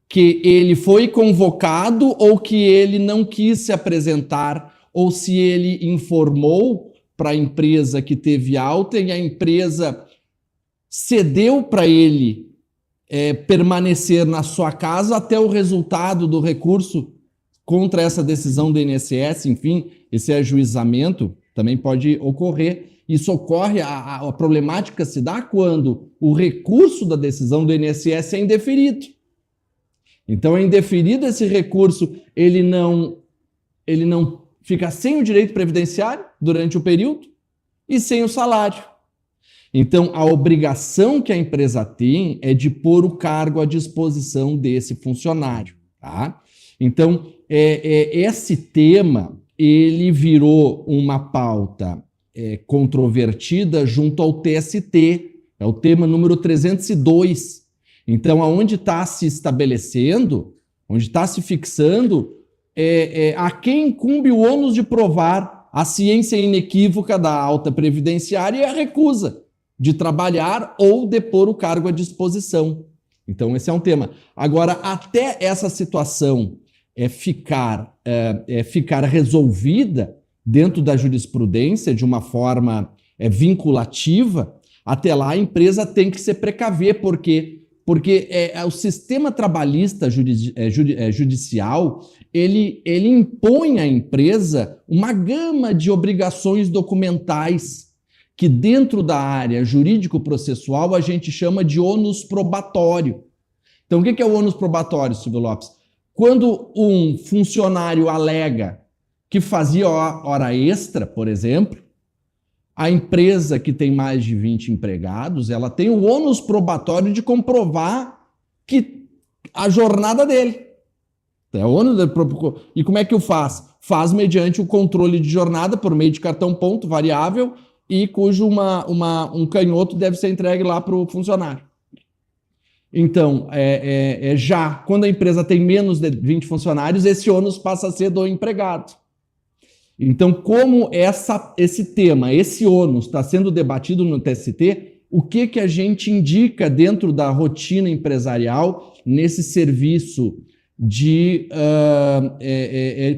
que ele foi convocado ou que ele não quis se apresentar, ou se ele informou para a empresa que teve alta e a empresa cedeu para ele permanecer na sua casa até o resultado do recurso contra essa decisão do INSS, enfim, esse ajuizamento também pode ocorrer. Isso ocorre, a problemática se dá quando o recurso da decisão do INSS é indeferido. Então, é indeferido esse recurso, ele não fica sem o direito previdenciário durante o período e sem o salário. Então, a obrigação que a empresa tem é de pôr o cargo à disposição desse funcionário, tá? Então, esse tema, ele virou uma pauta controvertida junto ao TST, é o tema número 302. Então, aonde está se estabelecendo, onde está se fixando, a quem incumbe o ônus de provar a ciência inequívoca da alta previdenciária e a recusa de trabalhar ou de pôr o cargo à disposição. Então, esse é um tema. Agora, até essa situação ficar resolvida dentro da jurisprudência de uma forma vinculativa, até lá a empresa tem que se precaver, porque o sistema trabalhista judicial, ele impõe à empresa uma gama de obrigações documentais que dentro da área jurídico-processual a gente chama de ônus probatório. Então, o que é o ônus probatório, Silvio Lopes? Quando um funcionário alega que fazia hora extra, por exemplo, a empresa que tem mais de 20 empregados, ela tem o ônus probatório de comprovar que a jornada dele. É o ônus e como é que o faz? Faz mediante o controle de jornada por meio de cartão ponto variável e cujo um canhoto deve ser entregue lá para o funcionário. Então, já quando a empresa tem menos de 20 funcionários, esse ônus passa a ser do empregado. Então, como esse tema, esse ônus está sendo debatido no TST, o que a gente indica dentro da rotina empresarial nesse serviço de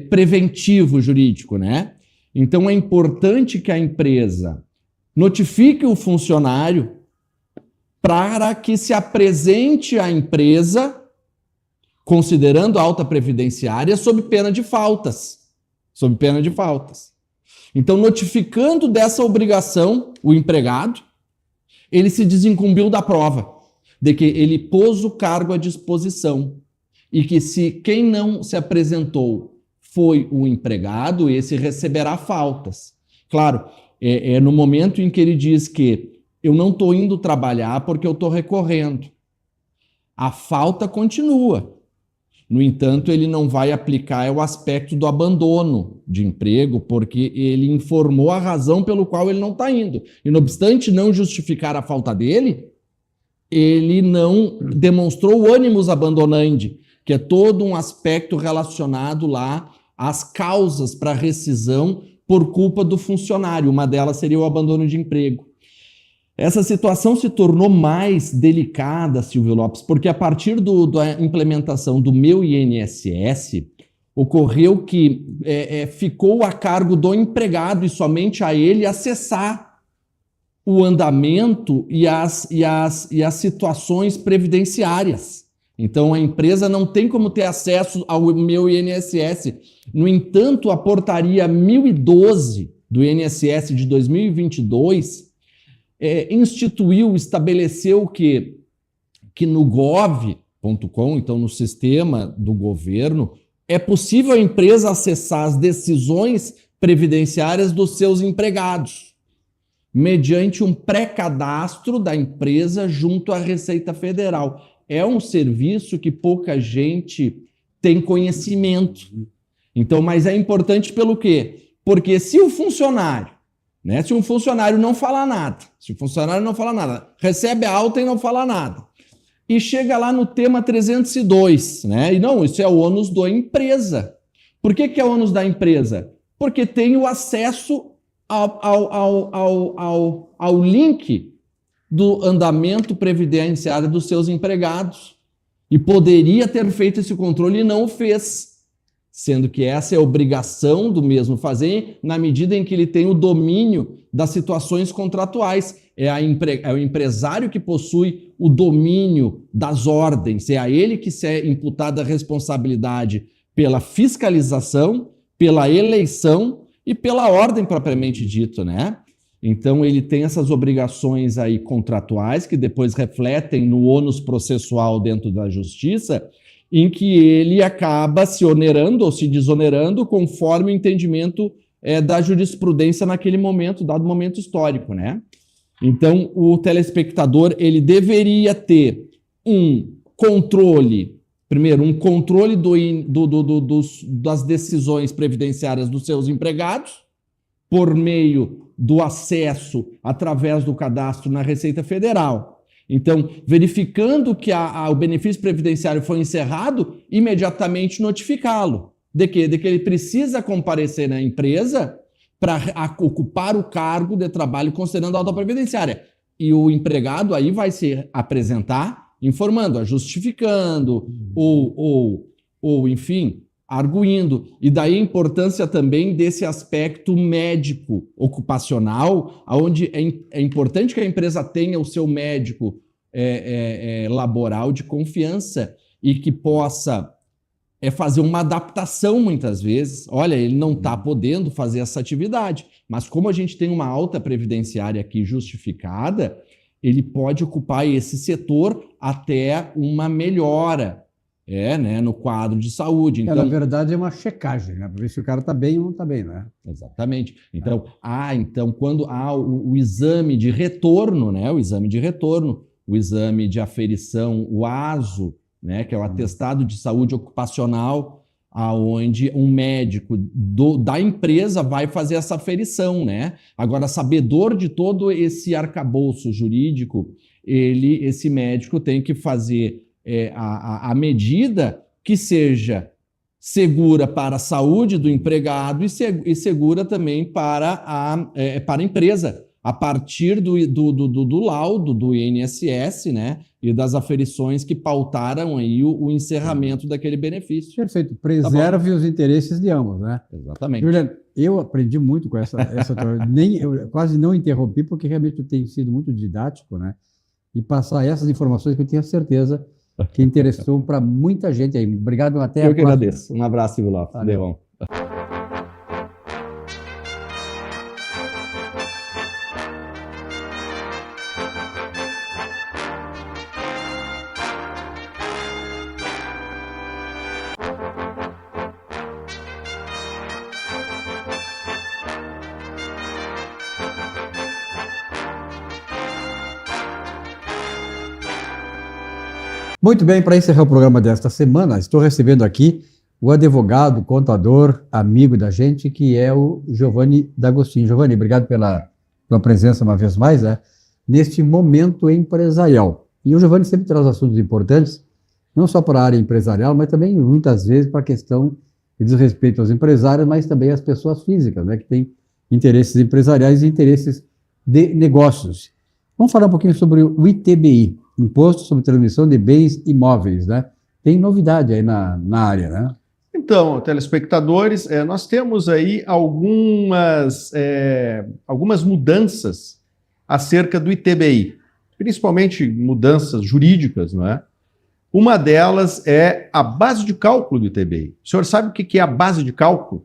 preventivo jurídico, né? Então, é importante que a empresa notifique o funcionário para que se apresente à empresa, considerando a alta previdenciária, sob pena de faltas. Sob pena de faltas. Então, notificando dessa obrigação o empregado, ele se desincumbiu da prova, de que ele pôs o cargo à disposição e que se quem não se apresentou foi o empregado, esse receberá faltas. Claro, no momento em que ele diz que eu não estou indo trabalhar porque eu estou recorrendo. A falta continua. No entanto, ele não vai aplicar o aspecto do abandono de emprego, porque ele informou a razão pelo qual ele não está indo. E, não obstante não justificar a falta dele, ele não demonstrou o ânimos abandonandi, que é todo um aspecto relacionado lá às causas para rescisão por culpa do funcionário. Uma delas seria o abandono de emprego. Essa situação se tornou mais delicada, Silvio Lopes, porque a partir da implementação do Meu INSS, ocorreu que ficou a cargo do empregado e somente a ele acessar o andamento e as situações previdenciárias. Então, a empresa não tem como ter acesso ao Meu INSS. No entanto, a portaria 1012 do INSS de 2022 estabeleceu que no gov.com, então no sistema do governo, é possível a empresa acessar as decisões previdenciárias dos seus empregados, mediante um pré-cadastro da empresa junto à Receita Federal. É um serviço que pouca gente tem conhecimento. Então, mas é importante pelo quê? Porque se o funcionário se um funcionário não falar nada, recebe a alta e não fala nada, e chega lá no tema 302, e não, isso é o ônus da empresa. Por que é o ônus da empresa? Porque tem o acesso ao link do andamento previdenciário dos seus empregados, e poderia ter feito esse controle e não o fez. Sendo que essa é a obrigação do mesmo fazer, na medida em que ele tem o domínio das situações contratuais. É o empresário que possui o domínio das ordens, é a ele que se é imputada a responsabilidade pela fiscalização, pela eleição e pela ordem propriamente dito, Então, ele tem essas obrigações aí contratuais, que depois refletem no ônus processual dentro da justiça, em que ele acaba se onerando ou se desonerando conforme o entendimento da jurisprudência naquele momento, dado momento histórico, Então, o telespectador, ele deveria ter um controle, primeiro, um controle das decisões previdenciárias dos seus empregados, por meio do acesso através do cadastro na Receita Federal. Então, verificando que o benefício previdenciário foi encerrado, imediatamente notificá-lo. De que ele precisa comparecer na empresa para ocupar o cargo de trabalho considerando a alta previdenciária. E o empregado aí vai se apresentar informando, justificando, ou enfim, arguindo. E daí a importância também desse aspecto médico ocupacional, onde é importante que a empresa tenha o seu médico laboral de confiança e que possa é fazer uma adaptação muitas vezes. Olha, ele não está podendo fazer essa atividade, mas como a gente tem uma alta previdenciária aqui justificada, ele pode ocupar esse setor até uma melhora, né, no quadro de saúde. Então, na verdade, é uma checagem, né? Para ver se o cara está bem ou não está bem, não é? exatamente. Então, então quando há o exame de retorno, né, o exame de aferição, o ASO, né, que é o atestado de saúde ocupacional, aonde um médico da empresa vai fazer essa aferição, né? Agora, sabedor de todo esse arcabouço jurídico, esse médico tem que fazer a medida que seja segura para a saúde do empregado e segura também para a empresa, a partir do laudo do INSS, né, e das aferições que pautaram aí o encerramento daquele benefício. Perfeito. Preserve os interesses de ambos, né? Exatamente. Juliano, eu aprendi muito com essa eu quase não interrompi, porque realmente tem sido muito didático, né? E passar essas informações que eu tenho certeza que interessou para muita gente aí. Obrigado, até a próxima. Eu que agradeço. Um abraço, Silvio Lopes. Valeu. Muito bem, para encerrar o programa desta semana, estou recebendo aqui o advogado, contador, amigo da gente, que é o Giovanni D'Agostino. Giovanni, obrigado pela presença uma vez mais, né, neste momento empresarial. E o Giovanni sempre traz assuntos importantes, não só para a área empresarial, mas também, muitas vezes, para a questão que diz respeito aos empresários, mas também às pessoas físicas, né, que têm interesses empresariais e interesses de negócios. Vamos falar um pouquinho sobre o ITBI, Imposto sobre Transmissão de Bens Imóveis, né? Tem novidade aí na área, né? Então, telespectadores, nós temos aí algumas mudanças acerca do ITBI, principalmente mudanças jurídicas, não é? Uma delas é a base de cálculo do ITBI. O senhor sabe o que é a base de cálculo?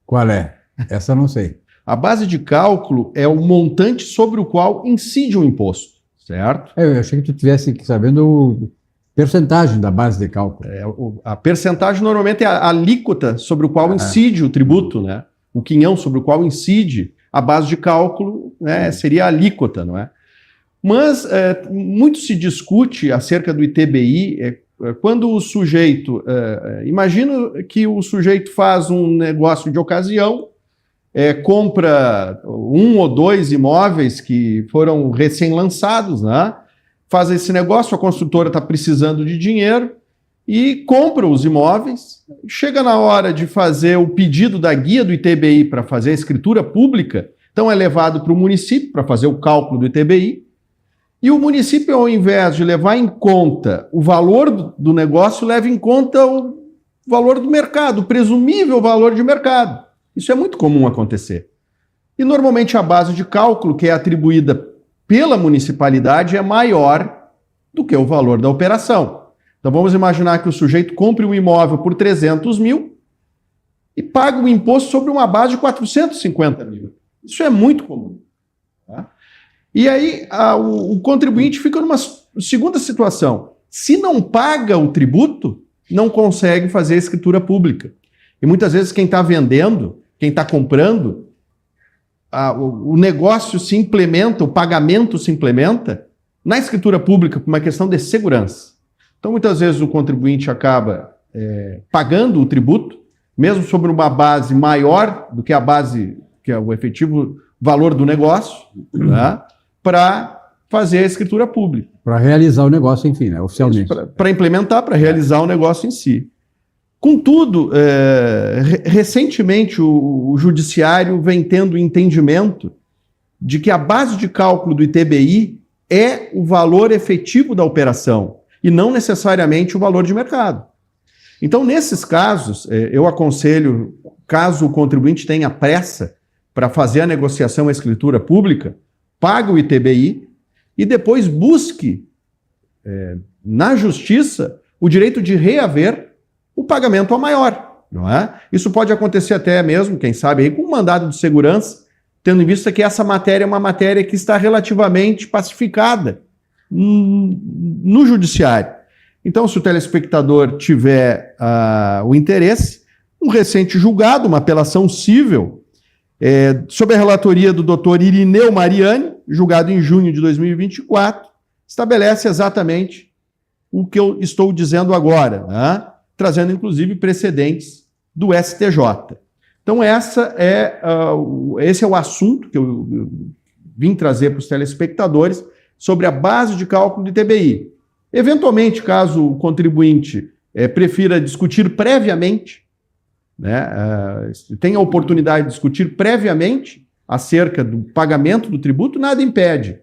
Qual é? Essa eu não sei. A base de cálculo é o montante sobre o qual incide o imposto, certo? Eu achei que tu tivesse sabendo a percentagem da base de cálculo. A percentagem normalmente é a alíquota sobre o qual incide o tributo, né? O quinhão sobre o qual incide a base de cálculo, né, seria a alíquota, não é? Mas muito se discute acerca do ITBI quando o sujeito... imagina que o sujeito faz um negócio de ocasião, compra 1 ou 2 imóveis que foram recém-lançados, né? Faz esse negócio, a construtora está precisando de dinheiro e compra os imóveis. Chega na hora de fazer o pedido da guia do ITBI para fazer a escritura pública, então é levado para o município para fazer o cálculo do ITBI. E o município, ao invés de levar em conta o valor do negócio, leva em conta o valor do mercado, o presumível valor de mercado. Isso é muito comum acontecer. E normalmente a base de cálculo que é atribuída pela municipalidade é maior do que o valor da operação. Então vamos imaginar que o sujeito compre um imóvel por 300 mil e paga o imposto sobre uma base de 450 mil. Isso é muito comum. Tá? E aí o contribuinte fica numa segunda situação. Se não paga o tributo, não consegue fazer a escritura pública. E muitas vezes quem está vendendo, quem está comprando, o negócio se implementa, o pagamento se implementa na escritura pública por uma questão de segurança. Então, muitas vezes o contribuinte acaba pagando o tributo, mesmo sobre uma base maior do que a base, que é o efetivo valor do negócio, né, para fazer a escritura pública. Para realizar o negócio, enfim, né, oficialmente. Para implementar, para realizar o negócio em si. Contudo, recentemente o Judiciário vem tendo entendimento de que a base de cálculo do ITBI é o valor efetivo da operação e não necessariamente o valor de mercado. Então, nesses casos, eu aconselho, caso o contribuinte tenha pressa para fazer a negociação à escritura pública, pague o ITBI e depois busque na Justiça o direito de reaver o pagamento a maior, não é? Isso pode acontecer até mesmo, quem sabe, aí, com um mandado de segurança, tendo em vista que essa matéria é uma matéria que está relativamente pacificada no judiciário. Então, se o telespectador tiver o interesse, um recente julgado, uma apelação cível, sob a relatoria do Dr. Irineu Mariani, julgado em junho de 2024, estabelece exatamente o que eu estou dizendo agora, né? Trazendo, inclusive, precedentes do STJ. Então, esse é o assunto que eu vim trazer para os telespectadores sobre a base de cálculo de ITBI. Eventualmente, caso o contribuinte prefira discutir previamente, né, tenha a oportunidade de discutir previamente acerca do pagamento do tributo, nada impede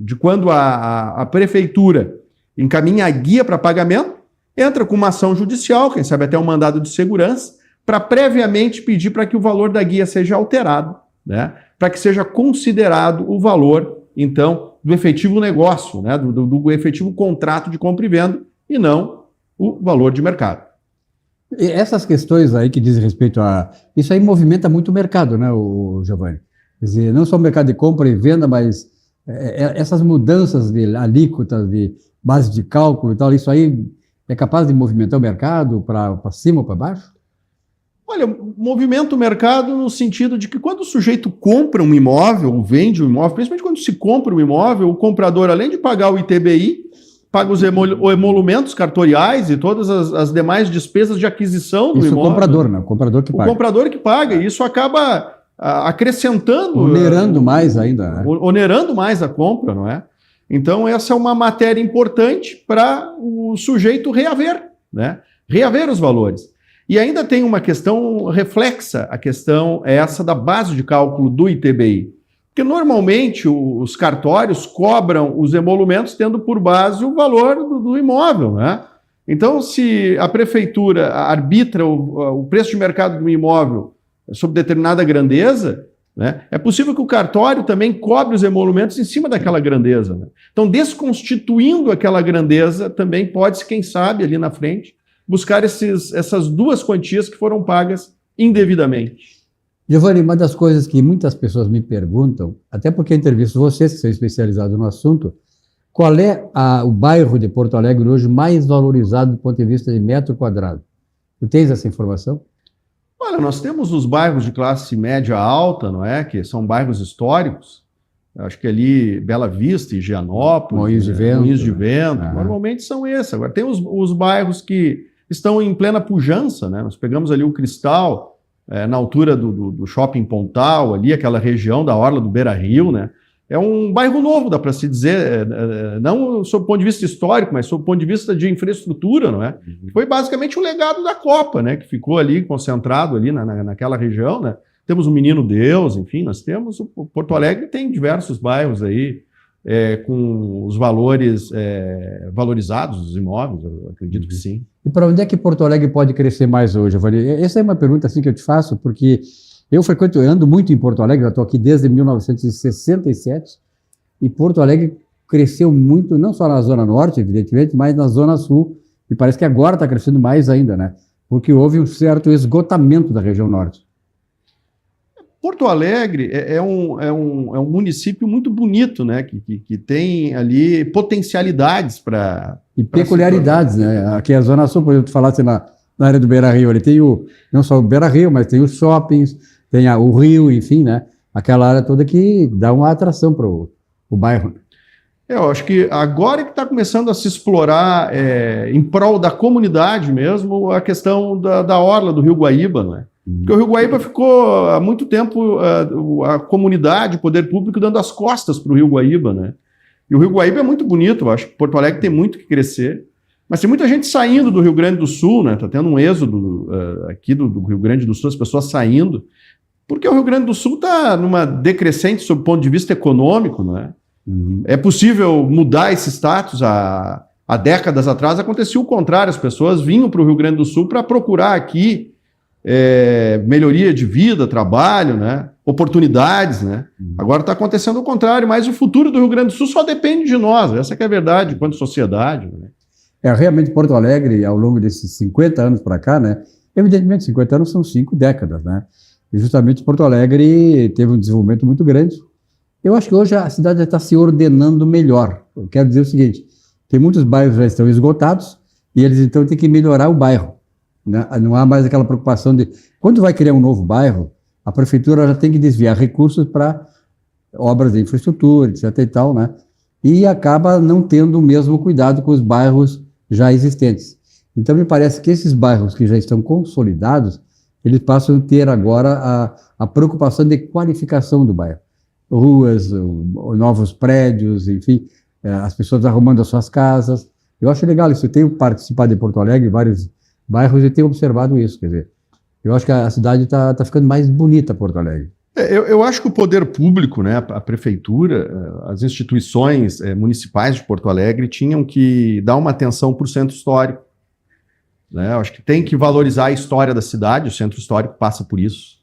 de quando a prefeitura encaminha a guia para pagamento, entra com uma ação judicial, quem sabe até um mandado de segurança, para previamente pedir para que o valor da guia seja alterado, né, para que seja considerado o valor, então, do efetivo negócio, né, do efetivo contrato de compra e venda, e não o valor de mercado. E essas questões aí que dizem respeito a... Isso aí movimenta muito o mercado, né, Giovanni? Quer dizer, não só o mercado de compra e venda, mas essas mudanças de alíquotas, de base de cálculo e tal, isso aí é capaz de movimentar o mercado para cima ou para baixo? Olha, movimenta o mercado no sentido de que quando o sujeito compra um imóvel, ou vende um imóvel, principalmente quando se compra um imóvel, o comprador, além de pagar o ITBI, paga os emolumentos cartoriais e todas as demais despesas de aquisição do imóvel. Isso o comprador, né? O comprador que paga. O comprador que paga. E isso acaba acrescentando... Onerando mais ainda. Né? Onerando mais a compra, não é? Então, essa é uma matéria importante para o sujeito reaver, né? Reaver os valores. E ainda tem uma questão reflexa, a questão é essa da base de cálculo do ITBI. Porque normalmente os cartórios cobram os emolumentos tendo por base o valor do imóvel, né? Então, se a prefeitura arbitra o preço de mercado do imóvel sob determinada grandeza, né, é possível que o cartório também cobre os emolumentos em cima daquela grandeza. Né? Então, desconstituindo aquela grandeza, também pode-se, quem sabe, ali na frente, buscar essas duas quantias que foram pagas indevidamente. Giovanni, uma das coisas que muitas pessoas me perguntam, até porque eu entrevisto vocês, que são especializados no assunto, qual é o bairro de Porto Alegre hoje mais valorizado do ponto de vista de metro quadrado? Tu tens essa informação? Olha, nós temos os bairros de classe média alta, não é? Que são bairros históricos. Acho que ali Bela Vista, Higienópolis, Moinhos de Vento, normalmente são esses. Agora, tem os bairros que estão em plena pujança, né? Nós pegamos ali o Cristal, na altura do Shopping Pontal, ali, aquela região da orla do Beira-Rio, né? É um bairro novo, dá para se dizer, não sob o ponto de vista histórico, mas sob o ponto de vista de infraestrutura, não é? Foi basicamente o legado da Copa, né? Que ficou ali concentrado ali naquela região, né? Temos o Menino Deus, enfim, nós temos o Porto Alegre tem diversos bairros aí com os valores valorizados dos imóveis, eu acredito que sim. E para onde é que Porto Alegre pode crescer mais hoje, Giovanni? Essa é uma pergunta assim que eu te faço, porque eu ando muito em Porto Alegre, eu estou aqui desde 1967, e Porto Alegre cresceu muito, não só na Zona Norte, evidentemente, mas na Zona Sul, e parece que agora está crescendo mais ainda, né? Porque houve um certo esgotamento da região norte. Porto Alegre é um município muito bonito, né? Que tem ali potencialidades para... E peculiaridades, né? Aqui a Zona Sul, por exemplo, tu falasse na área do Beira-Rio, ele tem não só o Beira-Rio, mas tem os shoppings, tem o Rio, enfim, né? Aquela área toda que dá uma atração para o bairro. Eu acho que agora que está começando a se explorar em prol da comunidade mesmo a questão da orla do Rio Guaíba, não é? Porque o Rio Guaíba ficou há muito tempo a comunidade, o poder público dando as costas para o Rio Guaíba, né? E o Rio Guaíba é muito bonito, eu acho que Porto Alegre tem muito que crescer, mas tem muita gente saindo do Rio Grande do Sul, né? Está tendo um êxodo aqui do Rio Grande do Sul, as pessoas saindo, porque o Rio Grande do Sul está numa decrescente sob o ponto de vista econômico, não é? É possível mudar esse status. Há décadas atrás acontecia o contrário, as pessoas vinham para o Rio Grande do Sul para procurar aqui melhoria de vida, trabalho, né? Oportunidades, né? Agora está acontecendo o contrário, mas o futuro do Rio Grande do Sul só depende de nós, essa que é a verdade, enquanto sociedade. Né? Realmente Porto Alegre, ao longo desses 50 anos para cá, né? Evidentemente, 50 anos são 5 décadas, né? E justamente Porto Alegre teve um desenvolvimento muito grande. Eu acho que hoje a cidade já está se ordenando melhor. Eu quero dizer o seguinte, tem muitos bairros que já estão esgotados e eles então têm que melhorar o bairro, né? Não há mais aquela preocupação de... Quando vai criar um novo bairro, a prefeitura já tem que desviar recursos para obras de infraestrutura, etc. e tal, né? E acaba não tendo o mesmo cuidado com os bairros já existentes. Então, me parece que esses bairros que já estão consolidados, eles passam a ter agora a preocupação de qualificação do bairro. Ruas, novos prédios, enfim, as pessoas arrumando as suas casas. Eu acho legal isso. Eu tenho participado de Porto Alegre, em vários bairros, e tenho observado isso. Quer dizer, eu acho que a cidade está ficando mais bonita, Porto Alegre. Eu acho que o poder público, né, a prefeitura, as instituições municipais de Porto Alegre tinham que dar uma atenção para o centro histórico, né? Eu acho que tem que valorizar a história da cidade, o centro histórico passa por isso.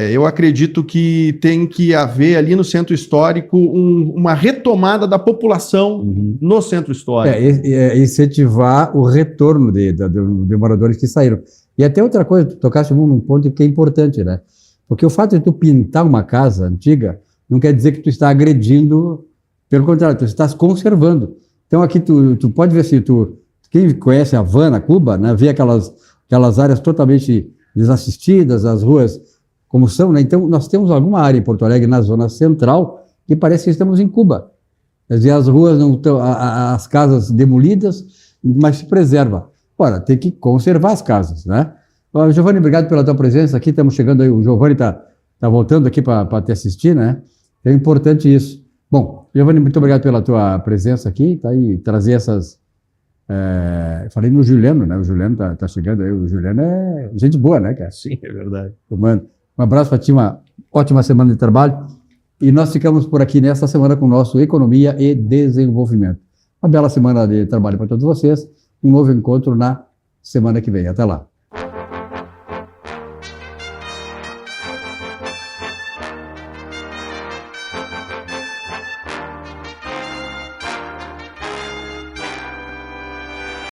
Eu acredito que tem que haver ali no centro histórico uma retomada da população no centro histórico. Incentivar o retorno de moradores que saíram. E até outra coisa, tu tocaste num ponto que é importante, né? Porque o fato de tu pintar uma casa antiga não quer dizer que tu está agredindo, pelo contrário, tu estás conservando. Então aqui tu pode ver se quem conhece a Havana, Cuba, né, vê aquelas áreas totalmente desassistidas, as ruas como são, né? Então nós temos alguma área em Porto Alegre, na zona central, que parece que estamos em Cuba. Quer dizer, as ruas não estão, as casas demolidas, mas se preserva. Ora, tem que conservar as casas, né? Giovanni, obrigado pela tua presença aqui, estamos chegando aí, o Giovanni está voltando aqui para te assistir, né? É importante isso. Bom, Giovanni, muito obrigado pela tua presença aqui, tá aí, trazer essas... falei no Juliano, né? O Juliano tá chegando aí, o Juliano é gente boa, né, cara? Sim, é verdade. Mano, um abraço para ti, uma ótima semana de trabalho, e nós ficamos por aqui nesta semana com o nosso Economia e Desenvolvimento. Uma bela semana de trabalho para todos vocês, um novo encontro na semana que vem. Até lá.